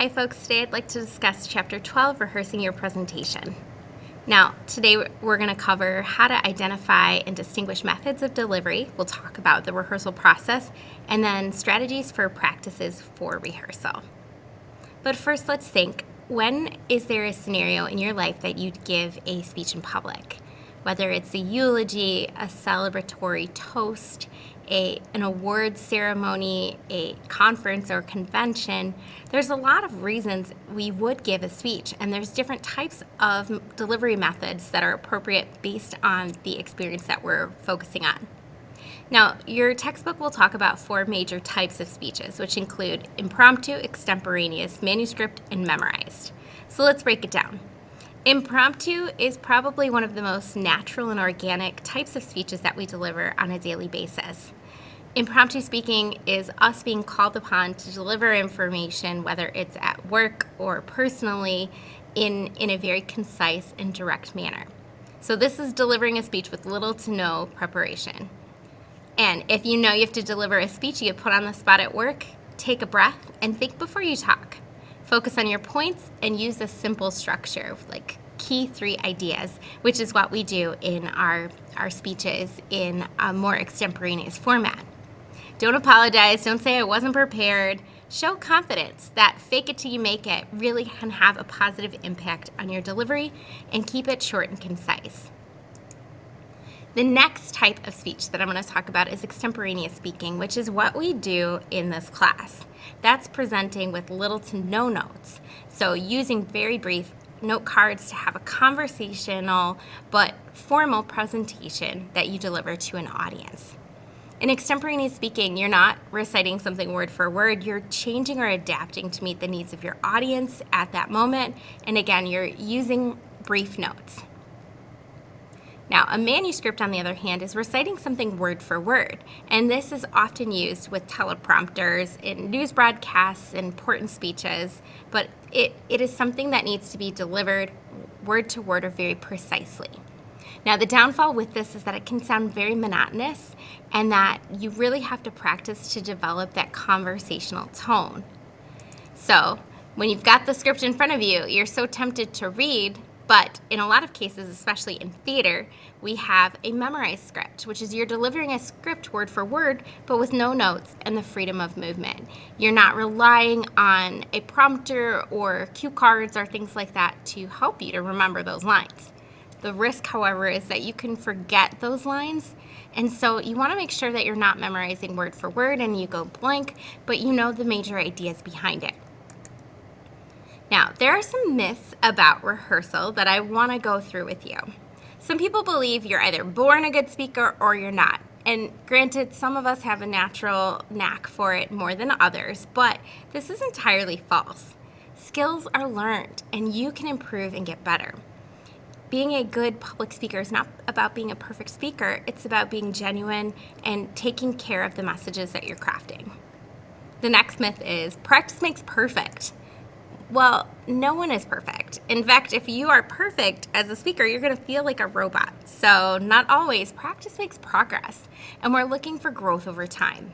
Hi folks, today I'd like to discuss Chapter 12, Rehearsing Your Presentation. Now, today we're going to cover how to identify and distinguish methods of delivery. We'll talk about the rehearsal process and then strategies for practices for rehearsal. But first, let's think, when is there a scenario in your life that you'd give a speech in public? Whether it's a eulogy, a celebratory toast, an awards ceremony, a conference or convention, there's a lot of reasons we would give a speech, and there's different types of delivery methods that are appropriate based on the experience that we're focusing on. Now, your textbook will talk about 4 major types of speeches, which include impromptu, extemporaneous, manuscript, and memorized. So let's break it down. Impromptu is probably one of the most natural and organic types of speeches that we deliver on a daily basis. Impromptu speaking is us being called upon to deliver information, whether it's at work or personally, in a very concise and direct manner. So this is delivering a speech with little to no preparation. And if you know you have to deliver a speech you get put on the spot at work, take a breath and think before you talk. Focus on your points and use a simple structure, like key 3 ideas, which is what we do in our speeches in a more extemporaneous format. Don't apologize. Don't say I wasn't prepared. Show confidence that fake it till you make it really can have a positive impact on your delivery, and keep it short and concise. The next type of speech that I'm going to talk about is extemporaneous speaking, which is what we do in this class. That's presenting with little to no notes. So using very brief note cards to have a conversational but formal presentation that you deliver to an audience. In extemporaneous speaking, you're not reciting something word for word. You're changing or adapting to meet the needs of your audience at that moment. And again, you're using brief notes. Now, a manuscript, on the other hand, is reciting something word for word, and this is often used with teleprompters in news broadcasts and important speeches, but it is something that needs to be delivered word to word or very precisely. Now, the downfall with this is that it can sound very monotonous and that you really have to practice to develop that conversational tone. So, when you've got the script in front of you, you're so tempted to read. But in a lot of cases, especially in theater, we have a memorized script, which is you're delivering a script word for word, but with no notes and the freedom of movement. You're not relying on a prompter or cue cards or things like that to help you to remember those lines. The risk, however, is that you can forget those lines, and so you want to make sure that you're not memorizing word for word and you go blank, but you know the major ideas behind it. Now, there are some myths about rehearsal that I want to go through with you. Some people believe you're either born a good speaker or you're not. And granted, some of us have a natural knack for it more than others, but this is entirely false. Skills are learned, and you can improve and get better. Being a good public speaker is not about being a perfect speaker. It's about being genuine and taking care of the messages that you're crafting. The next myth is practice makes perfect. Well, no one is perfect. In fact, if you are perfect as a speaker, you're going to feel like a robot. So not always. Practice makes progress, and we're looking for growth over time.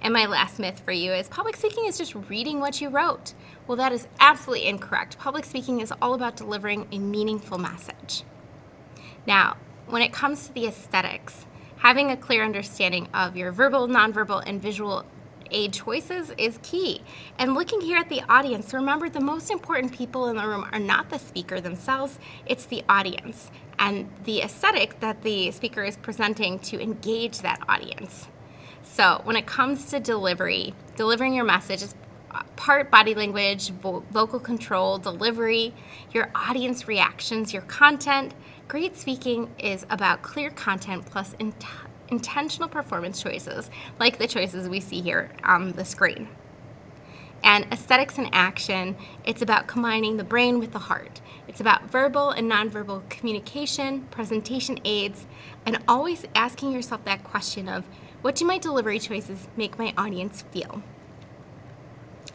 And my last myth for you is public speaking is just reading what you wrote. Well, that is absolutely incorrect. Public speaking is all about delivering a meaningful message. Now, when it comes to the aesthetics, having a clear understanding of your verbal, nonverbal, and visual aid choices is key. And looking here at the audience, remember the most important people in the room are not the speaker themselves, it's the audience and the aesthetic that the speaker is presenting to engage that audience. So when it comes to delivering your message is part body language, vocal control, delivery, your audience reactions, your content. Great speaking is about clear content plus intentional performance choices, like the choices we see here on the screen. And aesthetics in action, it's about combining the brain with the heart. It's about verbal and nonverbal communication, presentation aids, and always asking yourself that question of, what do my delivery choices make my audience feel?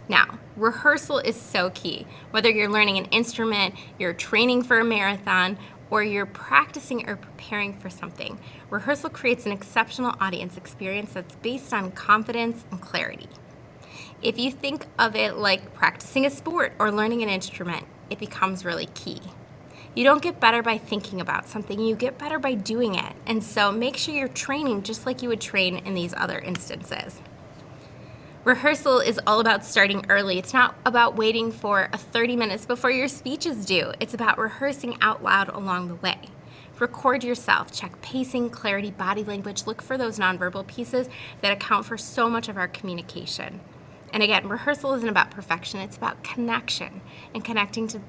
Now, rehearsal is so key. Whether you're learning an instrument, you're training for a marathon, or you're practicing or preparing for something, rehearsal creates an exceptional audience experience that's based on confidence and clarity. If you think of it like practicing a sport or learning an instrument, it becomes really key. You don't get better by thinking about something, you get better by doing it. And so make sure you're training just like you would train in these other instances. Rehearsal is all about starting early. It's not about waiting for 30 minutes before your speech is due. It's about rehearsing out loud along the way. Record yourself, check pacing, clarity, body language, look for those nonverbal pieces that account for so much of our communication. And again, rehearsal isn't about perfection, it's about connection and connecting to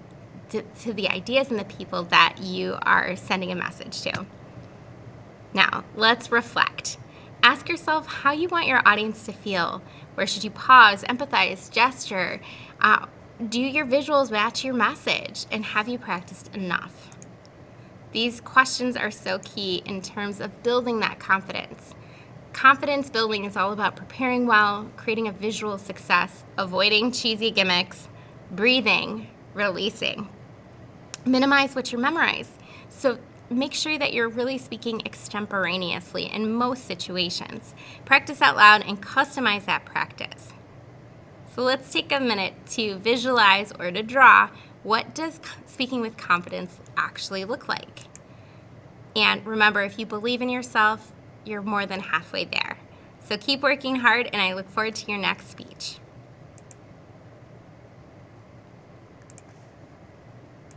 the ideas and the people that you are sending a message to. Now, let's reflect. Ask yourself how you want your audience to feel. Where should you pause, empathize, gesture? Do your visuals match your message? And have you practiced enough? These questions are so key in terms of building that confidence. Confidence building is all about preparing well, creating a visual success, avoiding cheesy gimmicks, breathing, releasing. Minimize what you memorize. So make sure that you're really speaking extemporaneously in most situations. Practice out loud and customize that practice. So let's take a minute to visualize or to draw what does speaking with confidence actually look like. And remember, if you believe in yourself, you're more than halfway there. So keep working hard, and I look forward to your next speech.